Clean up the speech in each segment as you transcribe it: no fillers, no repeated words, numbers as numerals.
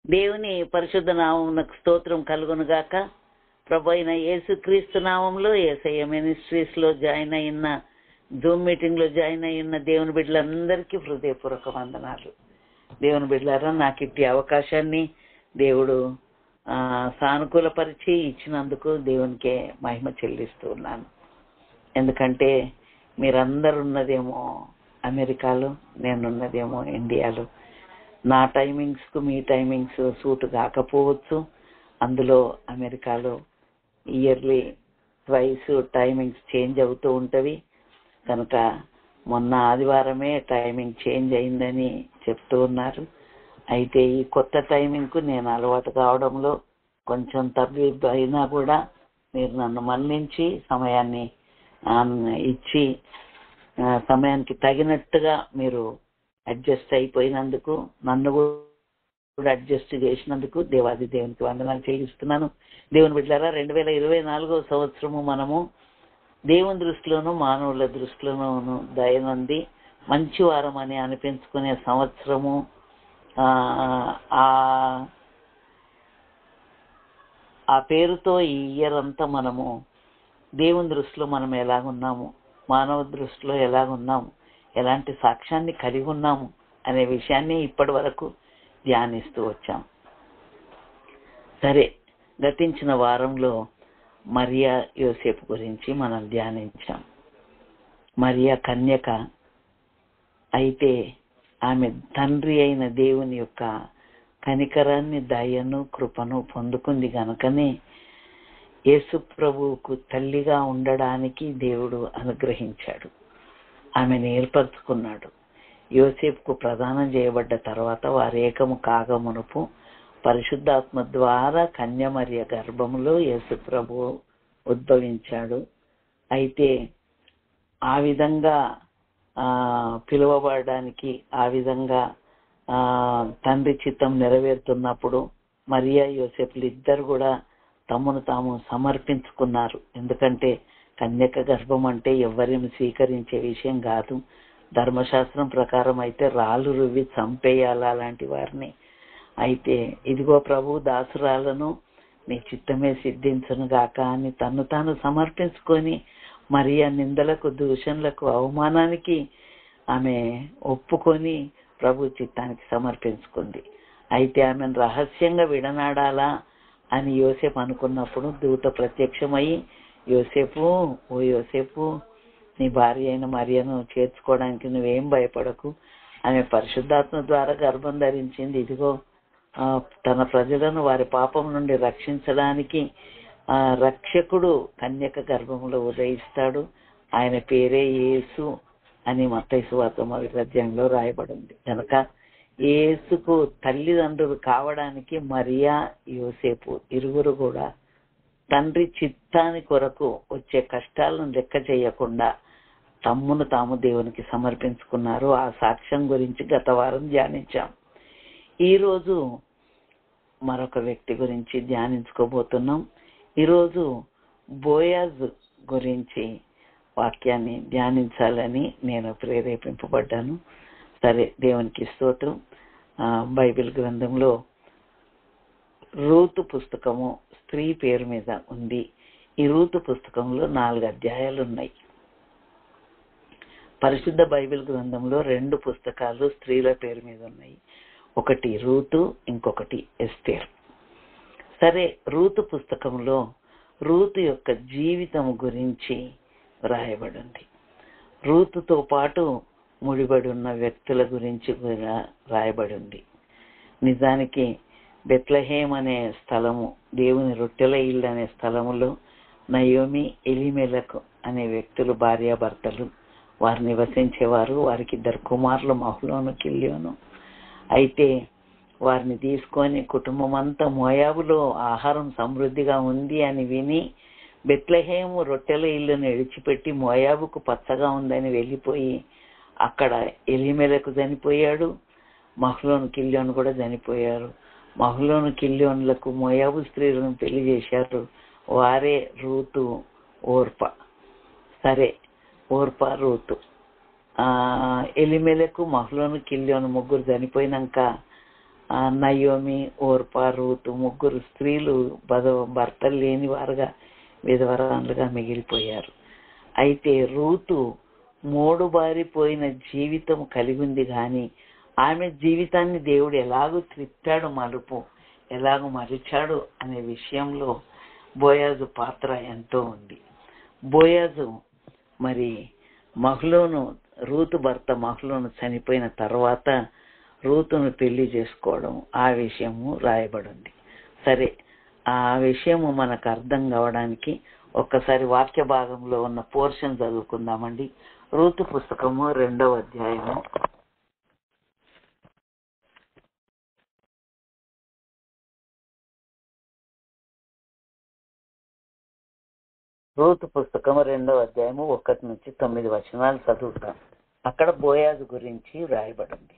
దేవుని పరిశుద్ధ నామమునకు స్తోత్రం కలుగునుగాక. ప్రభు అయిన యేసుక్రీస్తు నామంలో యేసయ్య మినిస్ట్రీస్ లో జాయిన్ అయిన, జూమ్ మీటింగ్ లో జాయిన్ అయిన దేవుని బిడ్డలందరికీ హృదయపూర్వక వందనాలు. దేవుని బిడ్డలారా, నాకు ఇట్టి అవకాశాన్ని దేవుడు సానుకూలపరిచి ఇచ్చినందుకు దేవునికే మహిమ చెల్లిస్తూ ఉన్నాను. ఎందుకంటే మీరందరూ ఉన్నదేమో అమెరికాలో, నేనున్నదేమో ఇండియాలో. నా టైమింగ్స్ కు మీ టైమింగ్స్ సూట్ కాకపోవచ్చు. అందులో అమెరికాలో ఇయర్లీ ట్వైస్ టైమింగ్స్ చేంజ్ అవుతూ ఉంటవి. కనుక మొన్న ఆదివారమే టైమింగ్ చేంజ్ అయిందని చెప్తూ ఉన్నారు. అయితే ఈ కొత్త టైమింగ్ కు నేను అలవాటు కావడంలో కొంచెం తగ్గిద్దు అయినా కూడా మీరు నన్ను మన్నించి సమయాన్ని ఇచ్చి సమయానికి తగినట్టుగా మీరు అడ్జస్ట్ అయిపోయినందుకు, నన్ను కూడా అడ్జస్ట్ చేసినందుకు దేవాది దేవునికి వందనాలు చెల్లిస్తున్నాను. దేవుని బిడ్డలారా, 2024 సంవత్సరము మనము దేవుని దృష్టిలోను మానవుల దృష్టిలోనూ దయనుంది మంచి వారం అని అనిపించుకునే సంవత్సరము. ఆ పేరుతో ఈ ఇయర్ అంతా మనము దేవుని దృష్టిలో మనం ఎలాగున్నాము, మానవ దృష్టిలో ఎలాగున్నాము, ఎలాంటి సాక్ష్యాన్ని కలిగి ఉన్నాము అనే విషయాన్ని ఇప్పటి వరకు ధ్యానిస్తూ వచ్చాం. సరే, గతించిన వారంలో మరియా యోసేపు గురించి మనం ధ్యానించాం. మరియా కన్యక అయితే ఆమె తండ్రి అయిన దేవుని యొక్క కనికరాన్ని, దయను, కృపను పొందుకుంది గనుకనే యేసు ప్రభువుకు తల్లిగా ఉండడానికి దేవుడు అనుగ్రహించాడు, ఆమెను ఏర్పరచుకున్నాడు. యోసేపుకు ప్రదానం చేయబడ్డ తర్వాత వారు ఏకము కాగమునుపు పరిశుద్ధాత్మ ద్వారా కన్యమర్య గర్భములో యేసు ప్రభువు ఉద్భవించాడు. అయితే ఆ విధంగా పిలువబడడానికి, ఆ విధంగా తండ్రి చిత్తం నెరవేరుతున్నప్పుడు మరియా యోసేపులు ఇద్దరు కూడా తమను తాము సమర్పించుకున్నారు. ఎందుకంటే కన్యక గర్భం అంటే ఎవరిని స్వీకరించే విషయం కాదు. ధర్మశాస్త్రం ప్రకారం అయితే రాళ్ళు రువ్వి చంపేయాలి అలాంటి వారిని. అయితే ఇదిగో ప్రభు దాసురాలను నీ చిత్తమే సిద్ధించను గాక అని తను తాను సమర్పించుకొని మరియా నిందలకు, దూషణలకు, అవమానానికి ఆమె ఒప్పుకొని ప్రభు చిత్తానికి సమర్పించుకుంది. అయితే ఆమెను రహస్యంగా విడనాడాలా అని యోసేపు అనుకున్నప్పుడు దూత ప్రత్యక్షమై, యోసేపు, ఓ యోసేపు, నీ భార్య అయిన మరియను చేర్చుకోవడానికి నువ్వేం భయపడకు, ఆమె పరిశుద్ధాత్మ ద్వారా గర్భం ధరించింది. ఇదిగో తన ప్రజలను వారి పాపం నుండి రక్షించడానికి రక్షకుడు కన్యక గర్భంలో ఉదయిస్తాడు, ఆయన పేరే యేసు అని మత్తయి సువార్త 1వ అధ్యాయంలో రాయబడింది. కనుక యేసుకు తల్లిదండ్రులు కావడానికి మరియా, యోసేపు ఇరువురు కూడా తండ్రి చిత్తాని కొరకు వచ్చే కష్టాలను లెక్క చేయకుండా తమ్మును తాము దేవునికి సమర్పించుకున్నారు. ఆ సాక్ష్యం గురించి గత వారం ధ్యానించాం. ఈరోజు మరొక వ్యక్తి గురించి ధ్యానించుకోబోతున్నాం. ఈరోజు బోయాజ్ గురించి వాక్యాన్ని ధ్యానించాలని నేను ప్రేరేపింపబడ్డాను. సరే, దేవునికి స్తోత్రం. బైబిల్ గ్రంథంలో రూతు పుస్తకము స్త్రీ పేరు మీద ఉంది. ఈ రూతు పుస్తకంలో 4 అధ్యాయాలు ఉన్నాయి. పరిశుద్ధ బైబిల్ గ్రంథంలో 2 పుస్తకాలు స్త్రీల పేరు మీద ఉన్నాయి. ఒకటి రూతు, ఇంకొకటి ఎస్తేర్. సరే, రూతు పుస్తకంలో రూతు యొక్క జీవితం గురించి రాయబడింది. రూతుతో పాటు ముడిపడి ఉన్న వ్యక్తుల గురించి కూడా రాయబడింది. నిజానికి బెత్లెహేం అనే స్థలము, దేవుని రొట్టెల ఇల్లు అనే స్థలములో నయోమి, ఎలీమెలకు అనే వ్యక్తులు భార్యాభర్తలు. వారు నివసించేవారు. వారికి 2 కుమారులు, మహ్లోను, కిల్యోను. అయితే వారిని తీసుకొని కుటుంబం అంతా మోయాబులో ఆహారం సమృద్ధిగా ఉంది అని విని బెత్లెహేము రొట్టెల ఇల్లును విడిచిపెట్టి మోయాబుకు పచ్చగా ఉందని వెళ్ళిపోయి అక్కడ ఎలీమెలకు చనిపోయాడు, మహ్లోను, కిల్యోను కూడా చనిపోయారు. మహ్లోను, కిల్యోనులకు మోయాబు స్త్రీలను పెళ్లి చేశారు. వారే రూతు, ఓర్ప. సరే, ఓర్ప, రూతు. ఎలిమెలకు, మహ్లోను, కిల్యోను ముగ్గురు చనిపోయినాక నయోమి, ఓర్పా, రూతు ముగ్గురు స్త్రీలు భర్తలు లేని వారుగా విధవరాలుగా మిగిలిపోయారు. అయితే రూతు మోడుబారిపోయిన జీవితం కలిగి ఉంది, కానీ ఆమె జీవితాన్ని దేవుడు ఎలాగూ త్రిప్పాడు, మలుపు ఎలాగూ మరిచాడు అనే విషయంలో బోయాజు పాత్ర ఎంతో ఉంది. బోయాజు మరి మహ్లోను, రూతు భర్త మహ్లోను చనిపోయిన తర్వాత రూతును పెళ్లి చేసుకోవడం, ఆ విషయము రాయబడి ఉంది. సరే, ఆ విషయము మనకు అర్థం కావడానికి ఒక్కసారి వాక్య భాగంలో ఉన్న పోర్షన్ చదువుకుందామండి. రూతు పుస్తకము 2వ అధ్యాయము. రూతు పుస్తకము 2వ అధ్యాయము 1 నుంచి 9 వచనాలు చదువుతాం. అక్కడ బోయాజు గురించి రాయబడింది.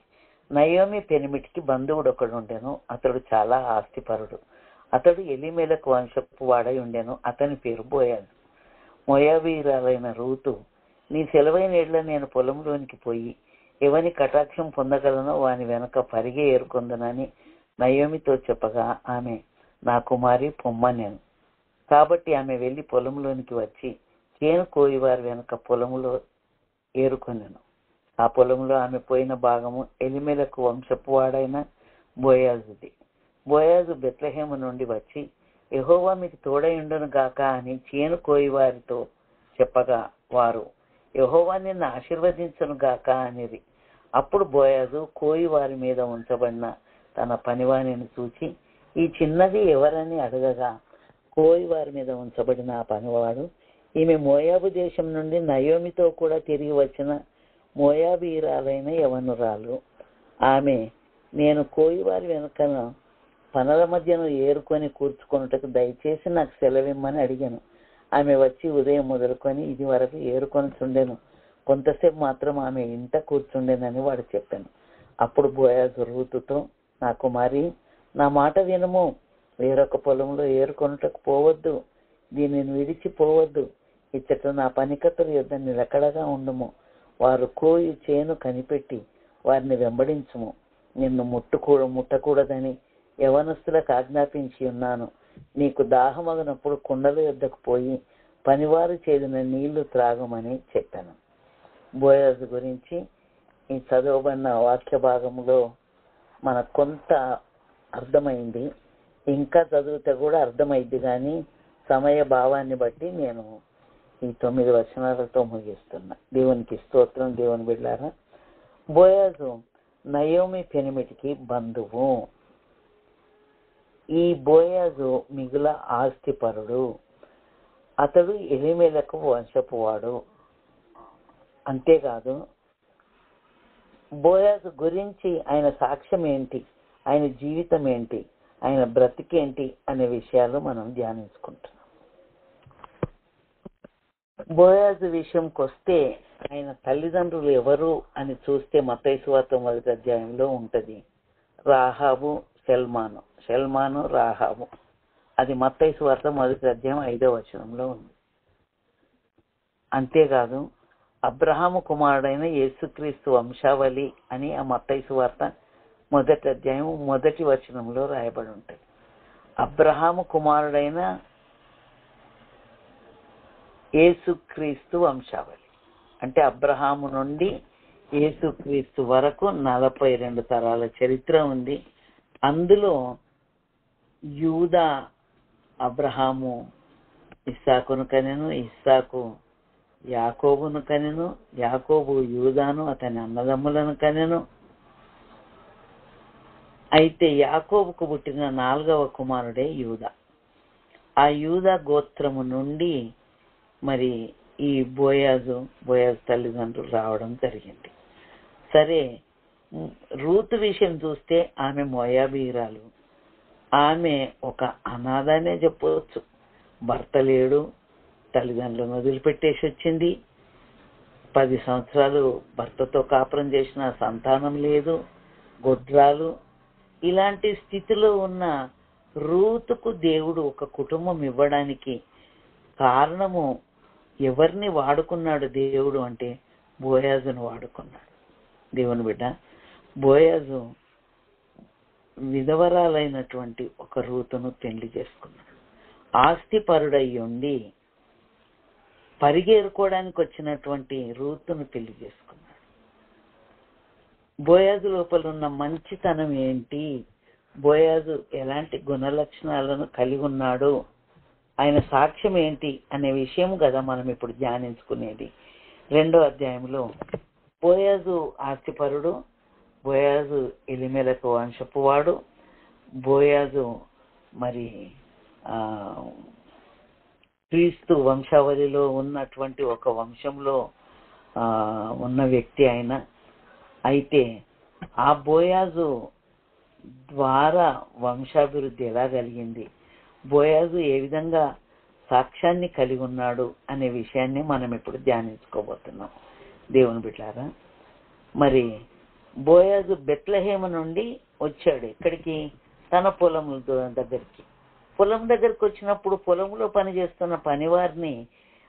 నయోమి పెనిమిటికి బంధువుడు ఒకడు ఉండెను. అతడు చాలా ఆస్తిపరుడు. అతడు ఎలీమెలకు వంశపు వాడై ఉండెను. అతని పేరు బోయాజు. మోయాబీయురాలైన రూతు, నీ సెలవైన ఏళ్ల నేను పొలంలోనికి పోయి ఎవని కటాక్షం పొందగలనో వాని వెనక పరిగే ఏరుకొందనని నయోమితో చెప్పగా, ఆమె, నా కుమారి పొమ్మనెను. కాబట్టి ఆమె వెళ్లి పొలంలోనికి వచ్చి చేను కోయివారి వెనక పొలములో ఏరుకొనెను. ఆ పొలంలో ఆమె పోయిన భాగము ఎలీమెలకు వంశపు వాడైన బోయాజుది. బోయాజు బెత్లెహేము నుండి వచ్చి, యెహోవా మీకు తోడయుండును గాక అని చేను కోయివారితో చెప్పగా, వారు, యెహోవా నిన్ను ఆశీర్వదించును గాక అనిరి. అప్పుడు బోయాజు కోయివారి మీద ఉంచబడిన తన పనివాణిని చూచి, ఈ చిన్నది ఎవరని అడగగా, కోయివారి మీద ఉంచబడిన ఆ పనివాడు, ఈమె మోయాబు దేశం నుండి నయోమితో కూడా తిరిగి వచ్చిన మోయాబీయురాలైన యవనురాలు. ఆమె, నేను కోయివారి వెనుకన పనుల మధ్యను ఏరుకొని కూర్చుకొనుటకు దయచేసి నాకు సెలవిమ్మని అడిగాను. ఆమె వచ్చి ఉదయం మొదలుకొని ఇది వరకు ఏరుకొని చుండెను, కొంతసేపు మాత్రం ఆమె ఇంట కూర్చుండేనని వాడు చెప్పాను. అప్పుడు బోయాజు రూతుతో, నా కుమారి, నా మాట వినుము, వేరొక పొలంలో ఏరుకొనుటకు పోవద్దు, దీనిని విడిచిపోవద్దు. ఇచ్చట నా పనికత్తల యొద్ద నిలకడగా ఉండుము. వారు కోయి చేను కనిపెట్టి వారిని వెంబడించుము. నిన్ను ముట్టకూడదని యవనస్తులకు ఆజ్ఞాపించి ఉన్నాను. నీకు దాహమగినప్పుడు కుండల యొద్దకు పోయి పనివారు చేదిన నీళ్లు త్రాగమని చెప్పాను. బోయాజు గురించి ఈ చదవబడిన వాక్య భాగంలో మనకు కొంత అర్థమైంది. ఇంకా చదివితే కూడా అర్థమైంది, కానీ సమయ భావాన్ని బట్టి నేను ఈ 9 వచనాలతో ముగిస్తున్నా. దేవునికి స్తోత్రం. దేవుని బిడ్డలారా, బోయాజు నయోమి పెనిమిటికి బంధువు. ఈ బోయాజు మిగుల ఆస్తిపరుడు. అతడు ఎలీమెలకు వంశపు వాడు. అంతేకాదు, బోయాజు గురించి ఆయన సాక్ష్యం ఏంటి, ఆయన జీవితం ఏంటి, ఆయన బ్రతికేంటి అనే విషయాలు మనం ధ్యానించుకుంటున్నాం. బోయాజు విషయంకి వస్తే ఆయన తల్లిదండ్రులు ఎవరు అని చూస్తే మత్తయి సువార్త 1వ అధ్యాయంలో ఉంటది. రాహాబు, షెల్మాను, రాహాబు. అది మత్తయి సువార్త 1వ అధ్యాయం 5వ వచనంలో ఉంది. అంతేకాదు, అబ్రహాము కుమారుడైన యేసుక్రీస్తు వంశావళి అని ఆ మత్తయి సువార్త 1వ అధ్యాయం 1వ వచనంలో రాయబడి ఉంటుంది. అబ్రహాము కుమారుడైన యేసుక్రీస్తు వంశావళి అంటే అబ్రహాము నుండి యేసుక్రీస్తు వరకు 42 తరాల చరిత్ర ఉంది. అందులో యూదా అబ్రహాము ఇస్సాకును కనెను, ఇస్సాకు యాకోబును కనెను, యాకోబు యూదాను అతని అన్నదమ్ములను కనెను. అయితే యాకోబుకు పుట్టిన 4వ కుమారుడే యూదా. ఆ యూదా గోత్రము నుండి మరి ఈ బోయాజు తల్లిదండ్రులు రావడం జరిగింది. సరే, రూతు విషయం చూస్తే ఆమె మోయాబీయురాలు. ఆమె ఒక అనాథనే చెప్పవచ్చు. భర్త లేడు, తల్లిదండ్రులను వదిలిపెట్టేసి వచ్చింది. 10 సంవత్సరాలు భర్తతో కాపురం చేసిన సంతానం లేదు, గొడ్రాలు. ఇలాంటి స్థితిలో ఉన్న రూతుకు దేవుడు ఒక కుటుంబం ఇవ్వడానికి కారణము ఎవరిని వాడుకున్నాడు దేవుడు అంటే బోయాజును వాడుకున్నాడు. దేవుని బిడ్డ, బోయాజు విధవరాలైనటువంటి ఒక రూతును పెళ్లి చేసుకున్నాడు. ఆస్తిపరుడై ఉండి పరిగెరుకోవడానికి వచ్చినటువంటి రూతును పెళ్లి చేసుకున్నాడు. బోయాజు లోపల ఉన్న మంచితనం ఏంటి, బోయాజు ఎలాంటి గుణలక్షణాలను కలిగి ఉన్నాడు, ఆయన సాక్ష్యం ఏంటి అనే విషయం కదా మనం ఇప్పుడు ధ్యానించుకునేది. 2వ అధ్యాయంలో బోయాజు ఆస్తిపరుడు, బోయాజు ఎలిమెలకు వంశపు వాడు, బోయాజు మరి క్రీస్తు వంశావళిలో ఉన్నటువంటి ఒక వంశంలో ఉన్న వ్యక్తి ఆయన. అయితే ఆ బోయాజు ద్వారా వంశాభివృద్ధి ఎలా కలిగింది, బోయాజు ఏ విధంగా సాక్ష్యాన్ని కలిగి ఉన్నాడు అనే విషయాన్ని మనం ఇప్పుడు ధ్యానించుకోబోతున్నాం దేవుని బిడ్డలారా. మరి బోయాజు బెత్లెహేము నుండి వచ్చాడు ఎక్కడికి, తన పొలం దగ్గరికి. పొలం దగ్గరికి వచ్చినప్పుడు పొలంలో పనిచేస్తున్న పనివారిని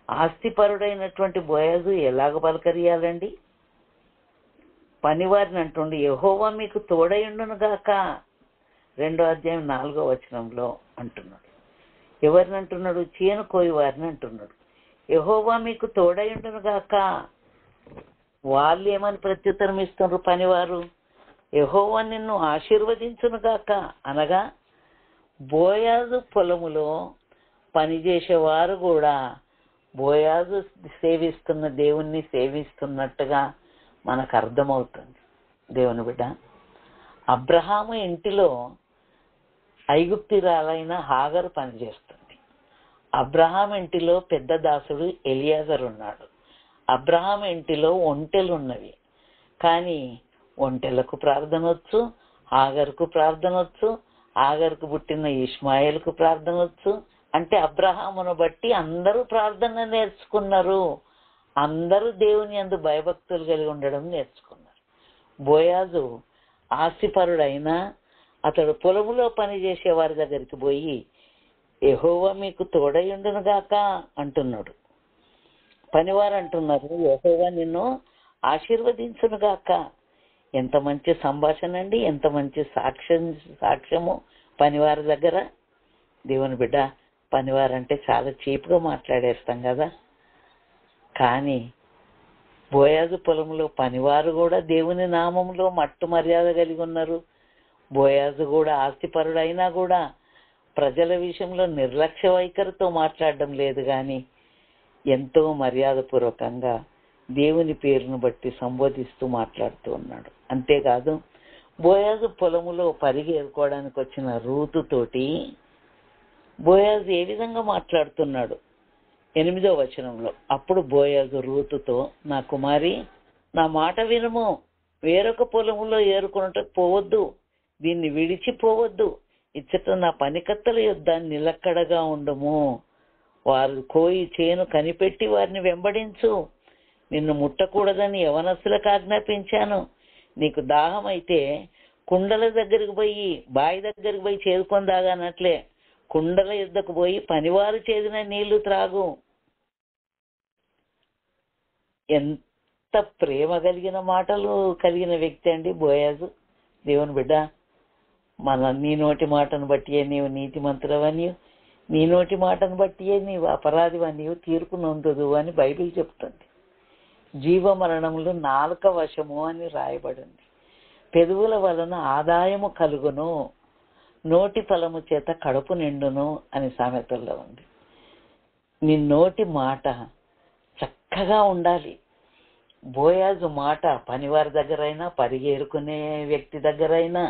ఆస్తిపరుడైనటువంటి బోయాజు ఎలాగ పలకరియాలండి? పనివారిని అంటుండి యెహోవా మీకు తోడయుండును గాక, 2వ అధ్యాయం 4వ వచనంలో అంటున్నాడు. ఎవరిని అంటున్నాడు? చేను కోయి వారిని అంటున్నాడు. యెహోవా మీకు తోడయుండును గాక. వాళ్ళు ఏమని ప్రత్యుత్తరం ఇస్తున్నారు? పనివారు యెహోవా నిన్ను ఆశీర్వదించును గాక అనగా, బోయాజు పొలములో పనిచేసేవారు కూడా బోయాజు సేవిస్తున్న దేవుణ్ణి సేవిస్తున్నట్టుగా మనకు అర్థమవుతుంది దేవుని బిడ్డ. అబ్రహాము ఇంటిలో ఐగుప్తిరాలైన హాగరు పనిచేస్తుంది. అబ్రహాం ఇంటిలో పెద్ద దాసుడు ఎలియాజరు ఉన్నాడు. అబ్రహాం ఇంటిలో ఒంటెలు ఉన్నవి, కానీ ఒంటెలకు ప్రార్థన వచ్చు, హాగరుకు ప్రార్థన వచ్చు, హాగరుకు పుట్టిన ఇష్మాయేలుకు ప్రార్థన వచ్చు. అంటే అబ్రహామును బట్టి అందరూ ప్రార్థన నేర్చుకున్నారు, అందరూ దేవుని యందు భయభక్తులు కలిగి ఉండడం నేర్చుకున్నారు. బోయాజు ఆస్తిపరుడైనా అతడు పొలములో పనిచేసే వారి దగ్గరికి పోయి యెహోవా మీకు తోడయుండును గాక అంటున్నాడు. పనివారు అంటున్నారు యెహోవా నిన్ను ఆశీర్వదించును గాక. ఎంత మంచి సంభాషణ అండి, ఎంత మంచి సాక్ష్యము పనివారి దగ్గర. దేవుని బిడ్డ, పనివారంటే చాలా చీప్గా మాట్లాడేస్తాం కదా, కానీ బోయాజు పొలంలో పనివారు కూడా దేవుని నామంలో మట్టు మర్యాద కలిగి ఉన్నారు. బోయాజు కూడా ఆస్తిపరుడు అయినా కూడా ప్రజల విషయంలో నిర్లక్ష్య వైఖరితో మాట్లాడడం లేదు, కానీ ఎంతో మర్యాదపూర్వకంగా దేవుని పేరును బట్టి సంబోధిస్తూ మాట్లాడుతూ ఉన్నాడు. అంతేకాదు, బోయాజు పొలములో పరిగెరుకోవడానికి వచ్చిన రూతుతోటి బోయాజు ఏ విధంగా మాట్లాడుతున్నాడు? 8వ వచనంలో, అప్పుడు బోయాజు రూతుతో, నా కుమారి, నా మాట వినుము, వేరొక పొలములో ఏరుకున్నట్టు పోవద్దు, దీన్ని విడిచిపోవద్దు, ఇచ్చట నా పనికత్తల యొద్ద నిలకడగా ఉండము. వారు కోయి చేను కనిపెట్టి వారిని వెంబడించు. నిన్ను ముట్టకూడదని యవనస్తులకు ఆజ్ఞాపించాను. నీకు దాహం అయితే కుండల దగ్గరికి పోయి, బావి దగ్గరికి పోయి చేరుకొని దాగానట్లే కుండల యుద్ధకు పోయి పనివారు చేదిన నీళ్లు త్రాగు. ఎంత ప్రేమ కలిగిన మాటలు కలిగిన వ్యక్తి అండి బోయాజు. దేవుని బిడ్డ, నీ నోటి మాటను బట్టియే నీవు నీతిమంతుడవని, నీ నోటి మాటను బట్టియే నీవు అపరాధివని తీర్పు నొందుదు అని బైబిల్ చెప్తుంది. జీవమరణములు నాలుక వశము అని రాయబడింది. పెదవుల వలన ఆదాయము కలుగును, నోటి ఫలము చేత కడుపు నిండును అని సామెతల్లో ఉంది. నీ నోటి మాట చక్కగా ఉండాలి. బోయాజు మాట పనివారి దగ్గరైనా, పరిగేరుకునే వ్యక్తి దగ్గరైనా,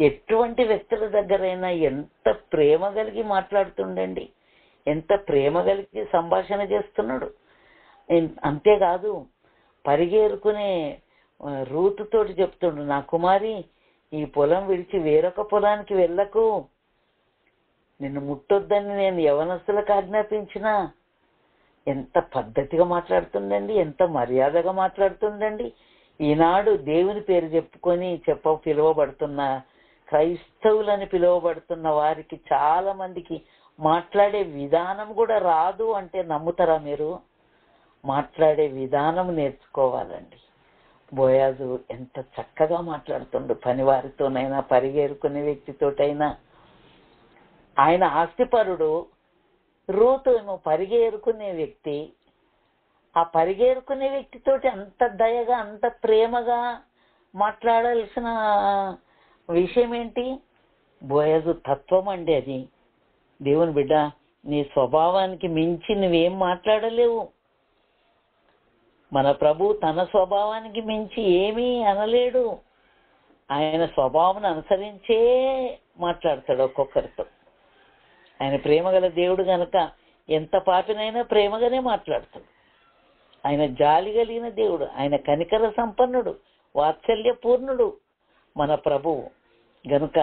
ఎటువంటి వ్యక్తుల దగ్గరైనా ఎంత ప్రేమ కలిగి మాట్లాడుతుండండి, ఎంత ప్రేమ కలిగి సంభాషణ చేస్తున్నాడు. అంతేకాదు, పరిగేరుకునే రూతుతోటి చెప్తుండు, నా కుమారి, ఈ పొలం విడిచి వేరొక పొలానికి వెళ్ళకు, నిన్ను ముట్టొద్దని నేను యవనస్తులకు ఆజ్ఞాపించినా. ఎంత పద్ధతిగా మాట్లాడుతుందండి, ఎంత మర్యాదగా మాట్లాడుతుందండి. ఈనాడు దేవుని పేరు చెప్పుకొని పిలువబడుతున్న క్రైస్తవులని పిలువబడుతున్న వారికి చాలా మందికి మాట్లాడే విధానం కూడా రాదు అంటే నమ్ముతారా మీరు? మాట్లాడే విధానం నేర్చుకోవాలండి. బోయాజు ఎంత చక్కగా మాట్లాడుతుండు, పనివారితోనైనా పరిగెరుకునే వ్యక్తితోటైనా. ఆయన ఆస్తిపరుడు, రూతు ఏమో పరిగెరుకునే వ్యక్తి. ఆ పరిగెరుకునే వ్యక్తితోటి అంత దయగా అంత ప్రేమగా మాట్లాడాల్సిన విషయం ఏంటి? బోయాజు తత్వం అండి అది. దేవుని బిడ్డ, నీ స్వభావానికి మించి నువ్వేం మాట్లాడలేవు. మన ప్రభు తన స్వభావానికి మించి ఏమీ అనలేడు. ఆయన స్వభావం అనుసరించే మాట్లాడతాడు ఒక్కొక్కరితో. ఆయన ప్రేమగల దేవుడు గనక ఎంత పాపినైనా ప్రేమగానే మాట్లాడతాడు. ఆయన జాలి కలిగిన దేవుడు, ఆయన కనికర సంపన్నుడు, వాత్సల్య పూర్ణుడు మన ప్రభువు గనుక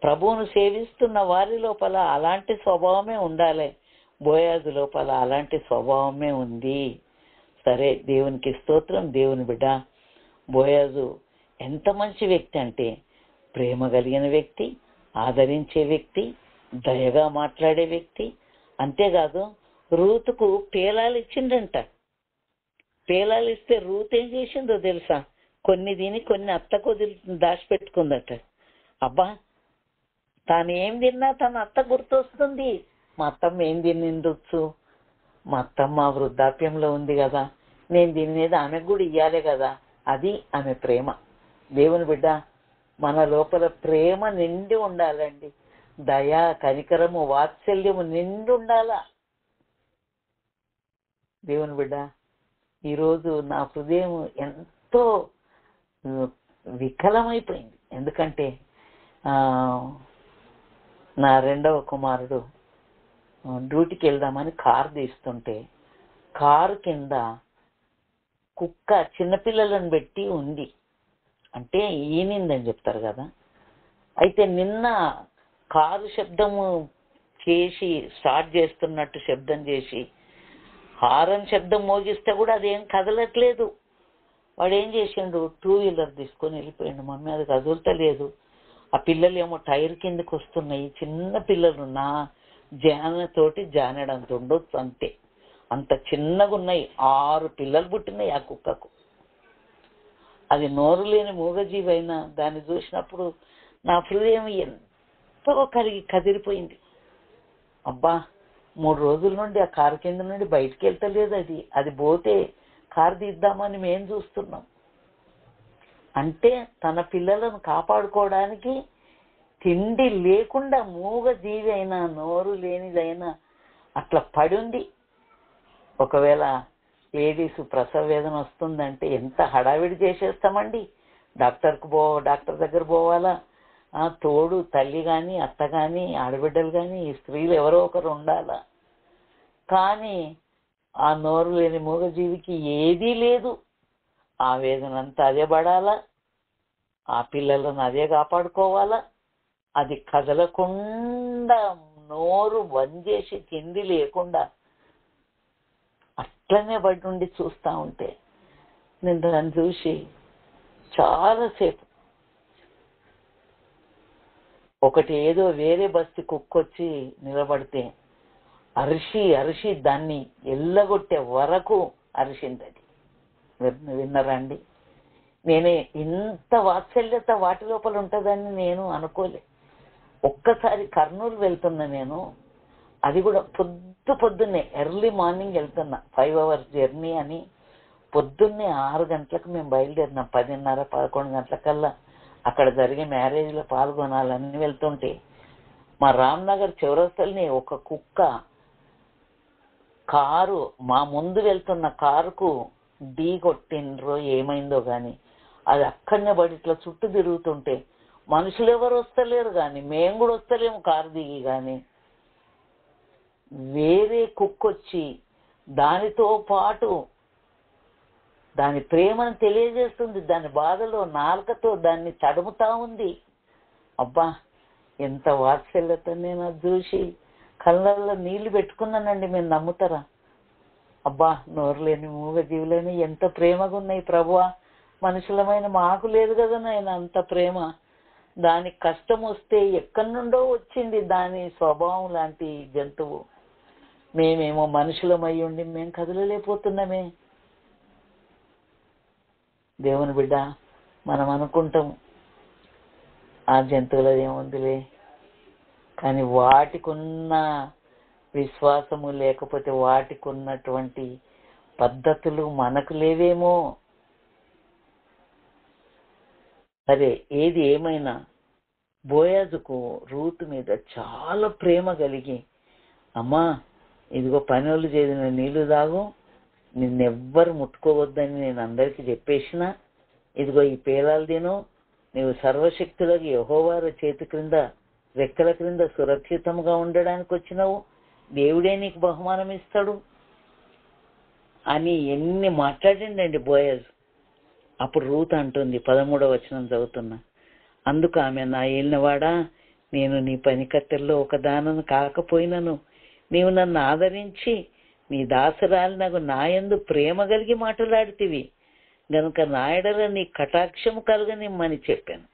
ప్రభువును సేవిస్తున్న వారి లోపల అలాంటి స్వభావమే ఉండాలి. బోయాజు లోపల అలాంటి స్వభావమే ఉంది. సరే, దేవునికి స్తోత్రం. దేవుని బిడ్డ, బోయాజు ఎంత మంచి వ్యక్తి అంటే ప్రేమ కలిగిన వ్యక్తి, ఆదరించే వ్యక్తి, దయగా మాట్లాడే వ్యక్తి. అంతేకాదు రూతుకు పేలాలు ఇచ్చిండంట. పేలాలు ఇస్తే రూత్ ఏం చేసిందో తెలుసా? కొన్ని తిని కొన్ని అత్తకు దాచిపెట్టుకుందట. అబ్బా, తాను ఏం తిన్నా తన అత్త గుర్తొస్తుంది. మా అత్తమ్మ ఏం తినిండొచ్చు, మా అత్తమ్మ వృద్ధాప్యంలో ఉంది కదా, నేను తినేది ఆమెకు కూడా ఇయ్యాలి కదా. అది ఆమె ప్రేమ. దేవుని బిడ్డ, మన లోపల ప్రేమ నిండి ఉండాలండి. దయ, కనికరము, వాత్సల్యము నిండి ఉండాలా. దేవుని బిడ్డ, ఈరోజు నా హృదయం ఎంతో వికలమైపోయింది. ఎందుకంటే నా రెండవ కుమారుడు డ్యూటీకి వెళ్దామని కారు తీస్తుంటే కారు కింద కుక్క చిన్నపిల్లలను పెట్టి ఉంది. అంటే ఈనిందని చెప్తారు కదా. అయితే నిన్న కారు శబ్దము చేసి స్టార్ట్ చేస్తున్నట్టు శబ్దం చేసి హారన్ శబ్దం మోగిస్తే కూడా అదేం కదలట్లేదు. వాడు ఏం చేసిండు, 2 వీలర్ తీసుకొని వెళ్ళిపోయిండు. మమ్మీ అది కదులుతలేదు. ఆ పిల్లలు ఏమో టైర్ కిందకి వస్తున్నాయి. చిన్న పిల్లలు, నా జానతోటి జానడంత ఉండొచ్చు అంతే, అంత చిన్నగా ఉన్నాయి. 6 పిల్లలు పుట్టినాయి ఆ కుక్కకు. అది నోరు లేని మూగజీవి అయినా దాన్ని చూసినప్పుడు నా హృదయం ఎంతో కదిరిపోయింది. అబ్బా, 3 రోజుల నుండి ఆ కారు కింద నుండి బయటికి వెళ్తలేదు. అది పోతే కారు తీద్దామని మేము చూస్తున్నాం. అంటే తన పిల్లలను కాపాడుకోవడానికి తిండి లేకుండా మూగ జీవి అయినా నోరు లేనిదైనా అట్లా పడి ఉంది. ఒకవేళ లేడీస్ ప్రసవ వేదన వస్తుందంటే ఎంత హడావిడి చేసేస్తామండి. డాక్టర్ దగ్గర పోవాలా, తోడు తల్లి కానీ అత్త కానీ ఆడబిడ్డలు కానీ ఈ స్త్రీలు ఎవరో ఒకరు ఉండాలా. కానీ ఆ నోరు లేని మూగజీవికి ఏదీ లేదు. ఆ వేదన అంతా అదే పడాలా, ఆ పిల్లలను అదే కాపాడుకోవాలా. అది కదలకుండా నోరు వంచేసి తిండి లేకుండా అట్లనే బయట నుండి చూస్తూ ఉంటే నేను దాన్ని చూసి చాలాసేపు, ఒకటి ఏదో వేరే బస్తి కుక్కొచ్చి నిలబడితే అరిసి దాన్ని ఎల్లగొట్టే వరకు అరిసింది. అది విన్నరండి. నేనే ఇంత వాత్సల్యత వాటి లోపల ఉంటుందని నేను అనుకోలే. ఒక్కసారి కర్నూలు వెళ్తున్నా నేను, అది కూడా పొద్దున్నే ఎర్లీ మార్నింగ్ వెళ్తున్నా. 5 hours జర్నీ అని పొద్దున్నే 6 గంటలకు మేము బయలుదేరినాం. 10:30, 11 గంటలకల్లా అక్కడ జరిగే మ్యారేజ్లో పాల్గొనాలని వెళ్తుంటే మా రామ్నగర్ చౌరస్తల్ని ఒక కుక్క కారు, మా ముందు వెళ్తున్న కారుకు ఢీ కొట్టిండ్రో ఏమైందో కానీ అది అక్కడనే పడి ఇట్లా చుట్టూ తిరుగుతుంటే మనుషులు ఎవరు వస్తలేరు కానీ మేము కూడా వస్తలేము కారు దిగి. కానీ వేరే కుక్కొచ్చి దానితో పాటు దాని ప్రేమను తెలియజేస్తుంది. దాని బాధలో నాలుకతో దాన్ని తడుముతా ఉంది. అబ్బా, ఎంత వాత్సల్యత! నేను అది చూసి కళ్ళల్లో నీళ్లు పెట్టుకున్నానండి. మీరు నమ్ముతారా? అబ్బా, నోరు లేని మూగ జీవులని ఎంత ప్రేమగా ఉన్నాయి ప్రభువా. మనుషులమైన మాకు లేదు కదా నాయన అంత ప్రేమ. దానికి కష్టం వస్తే ఎక్కడి నుండో వచ్చింది దాని స్వభావం లాంటి జంతువు. మేమేమో మనుషులమై ఉండి మేము కదలలేకపోతున్నామే. దేవుని బిడ్డ, మనం అనుకుంటాం ఆ జంతువులది ఏముందిలే, కానీ వాటికి ఉన్న విశ్వాసము లేకపోతే వాటికి ఉన్నటువంటి పద్ధతులు మనకు లేవేమో. సరే, ఏది ఏమైనా బోయాజుకు రూతు మీద చాలా ప్రేమ కలిగి, అమ్మా ఇదిగో పనులు చేసిన నీళ్లు తాగు, నిన్నెవ్వరు ముట్టుకోవద్దని నేను అందరికీ చెప్పేసిన, ఇదిగో ఈ పేలాలు తిను, నీవు సర్వశక్తులకు యెహోవా చేతి క్రింద రెక్కల క్రింద సురక్షితంగా ఉండడానికి వచ్చినావు, దేవుడే నీకు బహుమానం ఇస్తాడు అని ఎన్ని మాట్లాడిండండి బోయజ్. అప్పుడు రూత్ అంటుంది, 13వ వచనం చదువుతున్నా, అందుకు ఆమె, నా ఏలినవాడా, నేను నీ పనికత్తెల్లో ఒకదానను కాకపోయినను నీవు నన్ను ఆదరించి నీ దాసరాలు నాకు నాయందు ప్రేమ కలిగి మాట్లాడుతీవి గనుక నా ఎడల నీ కటాక్షము కలగనిమ్మని చెప్పాను.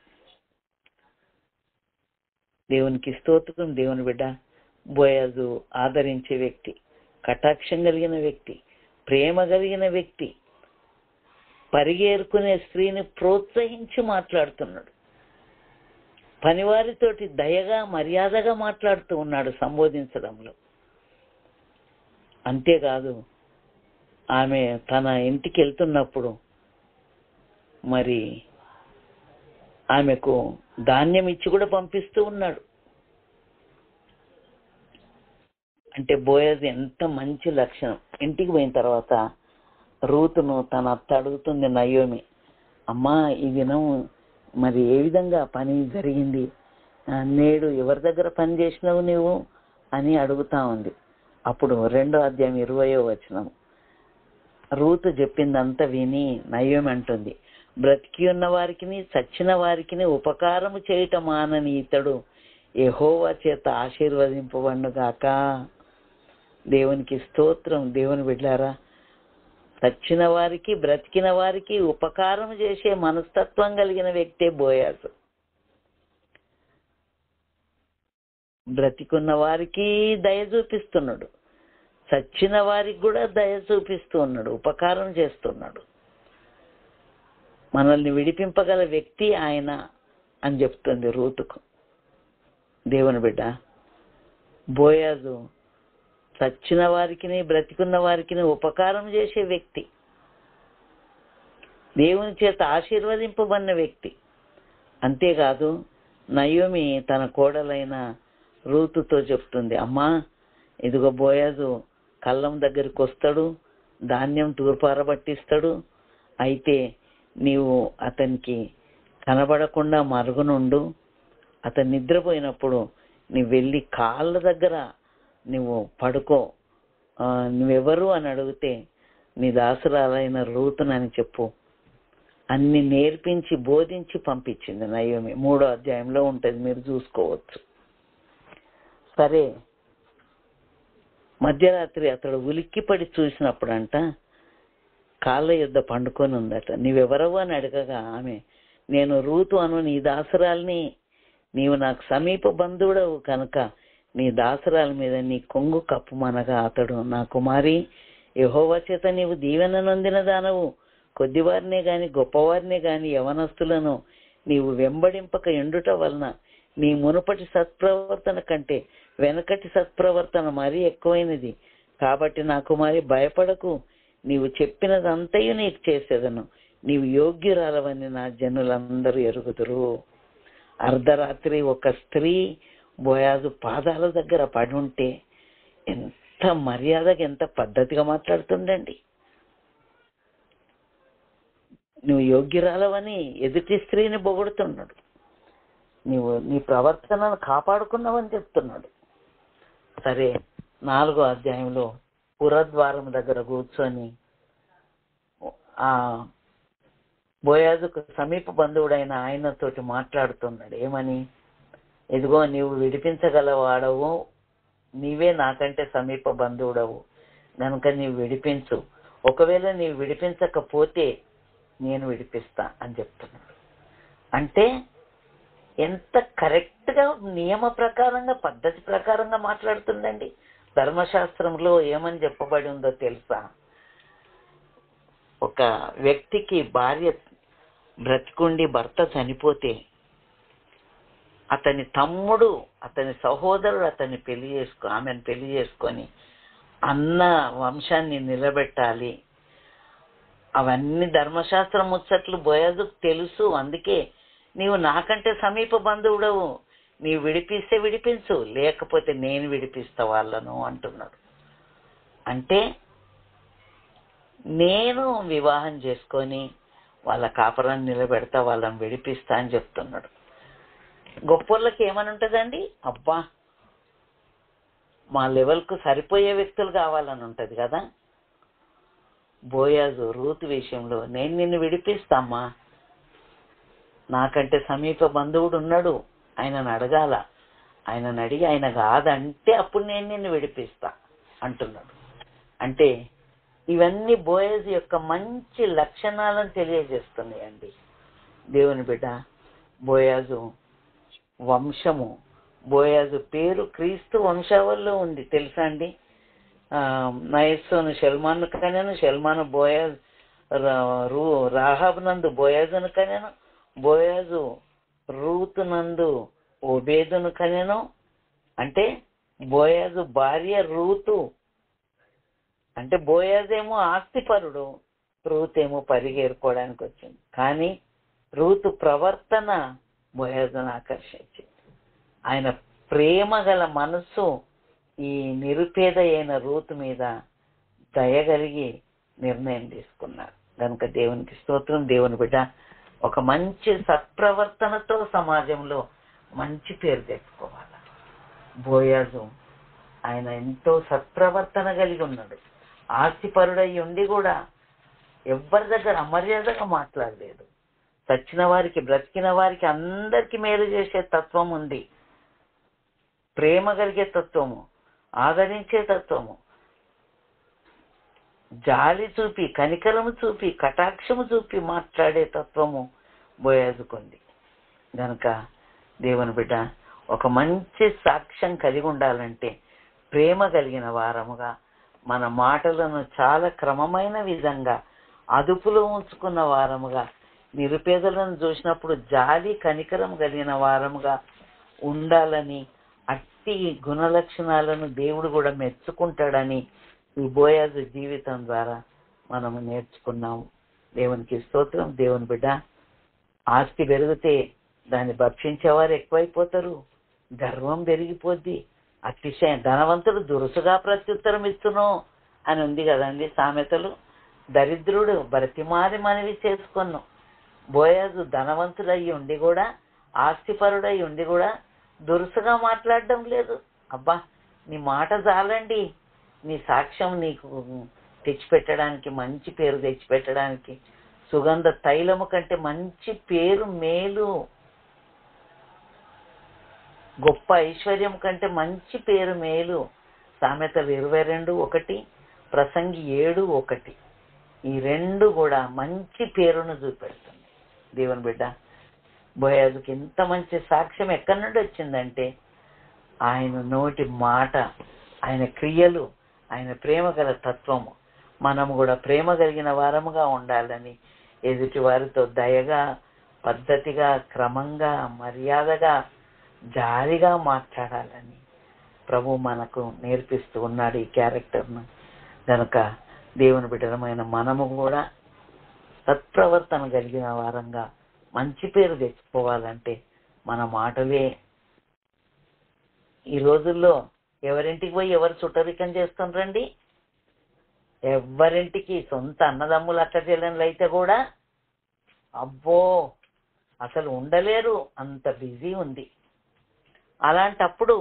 దేవునికి స్తోత్రం. దేవుని బిడ్డ, బోయాజు ఆదరించే వ్యక్తి, కటాక్షం కలిగిన వ్యక్తి, ప్రేమ కలిగిన వ్యక్తి, పరిగేరుకునే స్త్రీని ప్రోత్సహించి మాట్లాడుతున్నాడు. పనివారితోటి దయగా మర్యాదగా మాట్లాడుతూ ఉన్నాడు సంబోధించడంలో. అంతేకాదు, ఆమె తన ఇంటికి వెళ్తున్నప్పుడు మరి ఆమెకు ధాన్యం ఇచ్చి కూడా పంపిస్తూ ఉన్నాడు. అంటే బోయజ్ ఎంత మంచి లక్షణం. ఇంటికి పోయిన తర్వాత రూతును తన అత్త అడుగుతుంది, నయోమి, అమ్మా ఈ దినం మరి ఏ విధంగా పని జరిగింది, నేడు ఎవరి దగ్గర పని చేసినావు నువ్వు అని అడుగుతా ఉంది. అప్పుడు 2వ అధ్యాయం 20వ వచనం, రూతు చెప్పిందంతా విని నయోమి అంటుంది, బ్రతికి ఉన్న వారికి చచ్చిన వారికి ఉపకారము చేయటం మానని ఇతడు యెహోవా చేత ఆశీర్వదింపబడుగాక. దేవునికి స్తోత్రం. దేవుని బిడ్డారా, చచ్చిన వారికి బ్రతికిన వారికి ఉపకారం చేసే మనస్తత్వం కలిగిన వ్యక్తే బోయాజు. బ్రతికున్న వారికి దయ చూపిస్తున్నాడు, చచ్చిన వారికి కూడా దయ చూపిస్తూ ఉన్నాడు, ఉపకారం చేస్తున్నాడు. మనల్ని విడిపింపగల వ్యక్తి ఆయన అని చెప్తుంది రూతుకు. దేవుని బిడ్డ, బోయాజు చచ్చిన వారికి బ్రతికున్న వారికి ఉపకారం చేసే వ్యక్తి, దేవుని చేత ఆశీర్వదింపబడిన వ్యక్తి. అంతేకాదు, నయోమి తన కోడలైన రూతుతో చెప్తుంది, అమ్మా ఇదిగో బోయాజు కళ్ళం దగ్గరికి వస్తాడు, ధాన్యం తూర్పారబట్టిస్తాడు, అయితే నీవు అతనికి కనబడకుండా మరుగునుండు, అతను నిద్రపోయినప్పుడు నీవు వెళ్ళి కాళ్ళ దగ్గర నువ్వు పడుకో, నువ్వెవరు అని అడిగితే నీ దాసురాలైన రూతునని చెప్పు. అన్ని నేర్పించి బోధించి పంపించింది నయోమి. 3వ అధ్యాయంలో ఉంటుంది, మీరు చూసుకోవచ్చు. సరే, మధ్యరాత్రి అతడు ఉలిక్కిపడి చూసినప్పుడు అంట కాళ్ళ యొద్ద పండుకొని ఉందట. నీవెవరవు అని అడగగా ఆమె, నేను రూతు అను నీ దాసరాల్ని, నీవు నాకు సమీప బంధువుడవు కనుక నీ దాసరాల మీద నీ కొంగు కప్పుమనగా అతడు, నా కుమారి, యెహోవా చేత నీవు దీవెన నొందిన దానవు, కొద్దివారినే గాని గొప్పవారినే గాని యవనస్తులను నీవు వెంబడింపక ఎండుట వలన నీ మునుపటి సత్ప్రవర్తన కంటే వెనకటి సత్ప్రవర్తన మరీ ఎక్కువైనది. కాబట్టి నా కుమారి, భయపడకు, నీవు చెప్పినదంతయు నీకు చేసేదను, నీవు యోగ్యురాలవని నా జనులందరూ ఎరుగుదురు. అర్ధరాత్రి ఒక స్త్రీ బోయాజు పాదాల దగ్గర పడి ఉంటే ఎంత మర్యాదగా, ఎంత పద్ధతిగా మాట్లాడుతుండండి. నువ్వు యోగ్యురాలవని ఎదుటి స్త్రీని పొగుడుతున్నాడు, నీవు నీ ప్రవర్తనను కాపాడుకున్నావని చెప్తున్నాడు. సరే, 4వ అధ్యాయంలో పురద్వారం దగ్గర కూర్చొని ఆ బోయాజుకు సమీప బంధువుడైన ఆయనతోటి మాట్లాడుతున్నాడు. ఏమని? ఇదిగో నీవు విడిపించగలవాడవు, నీవే నాకంటే సమీప బంధువుడవు కనుక నీవు విడిపించు, ఒకవేళ నీవు విడిపించకపోతే నేను విడిపిస్తా అని చెప్తున్నాడు. అంటే ఎంత కరెక్ట్గా నియమ ప్రకారంగా పద్ధతి ప్రకారంగా మాట్లాడుతుందండి. ధర్మశాస్త్రంలో ఏమని చెప్పబడి ఉందో తెలుసా? ఒక వ్యక్తికి భార్య బ్రతికుండి భర్త చనిపోతే అతని తమ్ముడు, అతని సహోదరుడు ఆమెను పెళ్లి చేసుకొని అన్న వంశాన్ని నిలబెట్టాలి. అవన్నీ ధర్మశాస్త్రం ముచ్చట్లు బోయజుకు తెలుసు. అందుకే నీవు నాకంటే సమీప బంధువుడవు, నీవు విడిపిస్తే విడిపించు, లేకపోతే నేను విడిపిస్తా వాళ్ళను అంటున్నాడు. అంటే నేను వివాహం చేసుకొని వాళ్ళ కాపురాన్ని నిలబెడతా, వాళ్ళని విడిపిస్తా అని చెప్తున్నాడు. గొప్పోళ్ళకి ఏమని ఉంటుందండి, అబ్బా మా లెవెల్కు సరిపోయే వ్యక్తులు కావాలని ఉంటుంది కదా. బోయాజు రూతు విషయంలో నేను నిన్ను విడిపిస్తామ్మా, నాకంటే సమీప బంధువుడు ఉన్నాడు, ఆయనను అడగాల, ఆయనను అడిగి ఆయన కాదంటే అప్పుడు నేను నిన్ను విడిపిస్తా అంటున్నాడు. అంటే ఇవన్నీ బోయాజు యొక్క మంచి లక్షణాలను తెలియజేస్తున్నాయండి. దేవుని బిడ్డ, బోయాజు వంశము, బోయాజు పేరు క్రీస్తు వంశావళిలో ఉంది తెలుసా అండి. నయస్సోను షల్మాను కనెను, షల్మాను బోయాజు రాహాబు నందు బోయాజును కనెను, బోయాజు రూతు నందు ఓబేదును కనెను. అంటే బోయాజు భార్య రూతు. అంటే బోయాజేమో ఆస్తిపరుడు, రూతేమో పరిగేరుకోవడానికి వచ్చింది. కానీ రూతు ప్రవర్తన బోయాజును ఆకర్షించింది. ఆయన ప్రేమ గల మనస్సు ఈ నిరుపేద అయిన రూతు మీద దయగలిగి నిర్ణయం తీసుకున్నారు. కనుక దేవునికి స్తోత్రం. దేవుని బిడ్డ, ఒక మంచి సత్ప్రవర్తనతో సమాజంలో మంచి పేరు తెచ్చుకోవాలి. బోయాజు ఆయన ఎంతో సత్ప్రవర్తన కలిగి ఉన్నాడు. ఆస్తిపరుడై ఉండి కూడా ఎవరి దగ్గర అమర్యాదగా మాట్లాడలేదు. చచ్చిన వారికి, బ్రతికిన వారికి అందరికీ మేలు చేసే తత్వం ఉంది. ప్రేమ కలిగే తత్వము, ఆదరించే తత్వము, జాలి చూపి, కనికరము చూపి, కటాక్షము చూపి మాట్లాడే తత్వము బోయాజుకుంది. గనుక దేవుని బిడ్డ, ఒక మంచి సాక్ష్యం కలిగి ఉండాలంటే ప్రేమ కలిగిన వారముగా, మన మాటలను చాలా క్రమమైన విధంగా అదుపులో ఉంచుకున్న వారముగా, నిరుపేదలను చూసినప్పుడు జాలి కనికరం కలిగిన వారముగా ఉండాలని, అట్టి గుణలక్షణాలను దేవుడు కూడా మెచ్చుకుంటాడని ఈ బోయాజు జీవితం ద్వారా మనము నేర్చుకున్నాము. దేవునికి స్తోత్రం. దేవుని బిడ్డ, ఆస్తి పెరిగితే దాన్ని భక్షించేవారు ఎక్కువైపోతారు, గర్వం పెరిగిపోద్ది, అతిశయం. ధనవంతుడు దురుసుగా ప్రత్యుత్తరం ఇస్తును అని ఉంది కదండి సామెతలు. దరిద్రుడు బ్రతిమారి మనవి చేసుకున్నాం. బోయాజు ధనవంతుడై ఉండి కూడా, ఆస్తిపరుడై ఉండి కూడా దురుసుగా మాట్లాడడం లేదు. అబ్బా నీ మాట చాలండి, నీ సాక్ష్యం నీకు తెచ్చిపెట్టడానికి, మంచి పేరు తెచ్చిపెట్టడానికి. సుగంధ తైలము కంటే మంచి పేరు మేలు, గొప్ప ఐశ్వర్యం కంటే మంచి పేరు మేలు. సామెతలు 22:1, ప్రసంగి 7:1. ఈ రెండు కూడా మంచి పేరును చూపెడుతుంది. దేవుని బిడ్డ, బోయాజుకి ఇంత మంచి సాక్ష్యం ఎక్కడి నుండి వచ్చిందంటే ఆయన నోటి మాట, ఆయన క్రియలు, ఆయన ప్రేమ గల తత్వము. మనము కూడా ప్రేమ కలిగిన వారముగా ఉండాలని, ఎదుటి వారితో దయగా, పద్ధతిగా, క్రమంగా, మర్యాదగా, జాలిగా మాట్లాడాలని ప్రభు మనకు నేర్పిస్తూ ఉన్నాడు ఈ క్యారెక్టర్ను. కనుక దేవుని బిడ్డలమైన మనము కూడా సత్ప్రవర్తన కలిగిన వారంగా మంచి పేరు తెచ్చుకోవాలంటే మన మాటలే. ఈ రోజుల్లో ఎవరింటికి పోయి ఎవరు చుట్టరికం చేస్తుండ్రండి? ఎవరింటికి సొంత అన్నదమ్ములు అక్క చెల్లెళ్ళు అయితే కూడా అబ్బో అసలు ఉండలేరు, అంత బిజీ ఉంది. అలాంటప్పుడు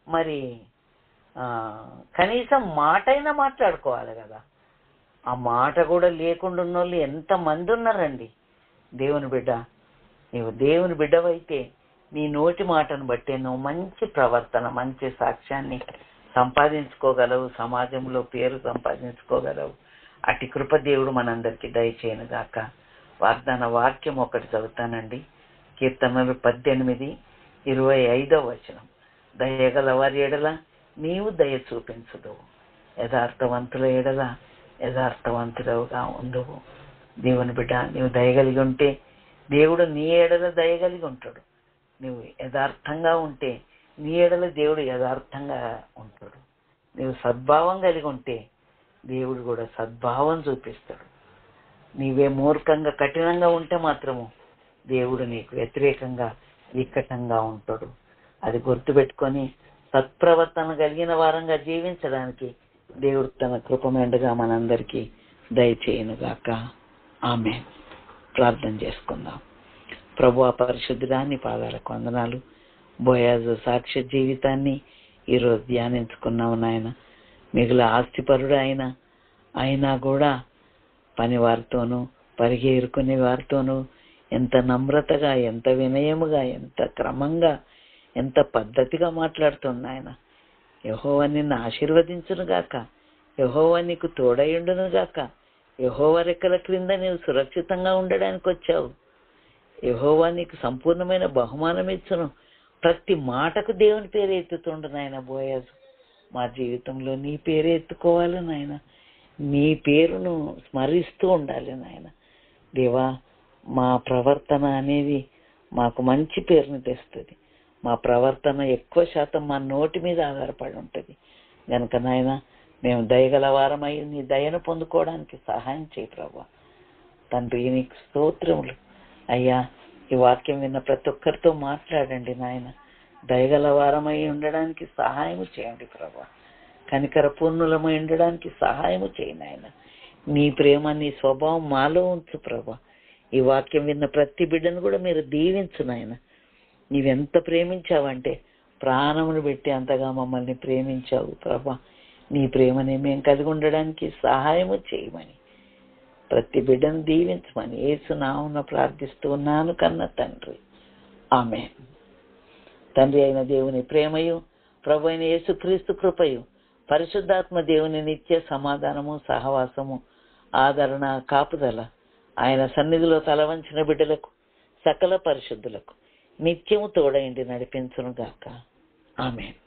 మరి కనీసం మాటైనా మాట్లాడుకోవాలి కదా. ఆ మాట కూడా లేకుండా ఉన్న వాళ్ళు ఎంతమంది ఉన్నారండి. దేవుని బిడ్డ, నీవు దేవుని బిడ్డవైతే నీ నోటి మాటను బట్టి నువ్వు మంచి ప్రవర్తన, మంచి సాక్ష్యాన్ని సంపాదించుకోగలవు, సమాజంలో పేరు సంపాదించుకోగలవు. అటు కృప దేవుడు మనందరికీ దయచేయను గాక. వాగ్దాన వాక్యం ఒకటి చదువుతానండి. కీర్తనలు 18:25. దయగల వారి ఎడల నీవు దయ చూపించదు, యథార్థవంతుల ఎడల యథార్థవంతుడవుగా ఉండవు. దేవుని బిడ్డ, నీవు దయగలిగి ఉంటే దేవుడు నీ ఎడల దయగలిగి ఉంటాడు. నువ్వు యథార్థంగా ఉంటే నీ ఎడల దేవుడు యథార్థంగా ఉంటాడు. నువ్వు సద్భావం కలిగి ఉంటే దేవుడు కూడా సద్భావం చూపిస్తాడు. నీవే మూర్ఖంగా కఠినంగా ఉంటే మాత్రము దేవుడు నీకు వ్యతిరేకంగా వికటంగా ఉంటాడు. అది గుర్తుపెట్టుకొని సత్ప్రవర్తన కలిగిన వారంగా జీవించడానికి దేవుడు తన కృపమెండగా మనందరికీ దయచేయునుగాక. ఆమేన్. ప్రార్థన చేసుకుందాం. ప్రభువా పరిశుద్ధుడా, నీ పాదాలకు వందనాలు. బోయాజు సాక్ష్య జీవితాన్ని ఈరోజు ధ్యానించుకున్నాము నాయన. మిగుల ఆస్తిపరుడు అయినా కూడా పని వారితోనూ పరిగెరుకునే వారితోనూ ఎంత నమ్రతగా, ఎంత వినయముగా, ఎంత క్రమంగా, ఎంత పద్ధతిగా మాట్లాడుతుంది ఆయన. యెహోవా నిన్ను ఆశీర్వదించునుగాక, యెహోవా నీకు తోడయుండునుగాక, యెహోవా రెక్కల క్రింద నీవు సురక్షితంగా ఉండడానికి వచ్చావు, యెహోవా నీకు సంపూర్ణమైన బహుమానం ఇచ్చును. ప్రతి మాటకు దేవుని పేరు ఎత్తుతుండు నాయన. బోయాజు మా జీవితంలో నీ పేరు ఎత్తుకోవాలి నాయన. నీ పేరును స్మరిస్తూ ఉండాలి నాయన. దేవా, మా ప్రవర్తన అనేది మాకు మంచి పేరుని తెస్తుంది. మా ప్రవర్తన ఎక్కువ శాతం మా నోటి మీద ఆధారపడి ఉంటుంది గనుక నాయన, మేము దయగల వారమై నీ దయను పొందుకోవడానికి సహాయం చేయి ప్రభువా. తండ్రి, నీకు స్తోత్రములు అయ్యా. ఈ వాక్యం విన్న ప్రతి ఒక్కరితో మాట్లాడండి నాయన. దయగల వారమై ఉండడానికి సహాయము చేయండి ప్రభువా. కనికర పూర్ణులమై ఉండడానికి సహాయము చేయి నాయన. నీ ప్రేమ, నీ స్వభావం మాలో ఉంచు ప్రభువా. ఈ వాక్యం విన్న ప్రతి బిడ్డను కూడా మీరు దీవించు నాయన. నీవెంత ప్రేమించావంటే ప్రాణమును పెట్టి అంతగా మమ్మల్ని ప్రేమించావు ప్రభువా. నీ ప్రేమని మేము కలిగి ఉండడానికి సహాయము చేయమని, ప్రతి బిడ్డను దీవించమని యేసు నామమున ప్రార్థిస్తూ ఉన్నాను కన్న తండ్రి. ఆమేన్. తండ్రి అయిన దేవుని ప్రేమయు, ప్రభు అయిన యేసుక్రీస్తు కృపయు, పరిశుద్ధాత్మ దేవుని నిత్య సమాధానము, సహవాసము, ఆదరణ, కాపుదల ఆయన సన్నిధిలో తలవంచిన బిడ్డలకు, సకల పరిశుద్ధులకు నిత్యము తోడైండి నడిపించునుగాక. ఆమేన్.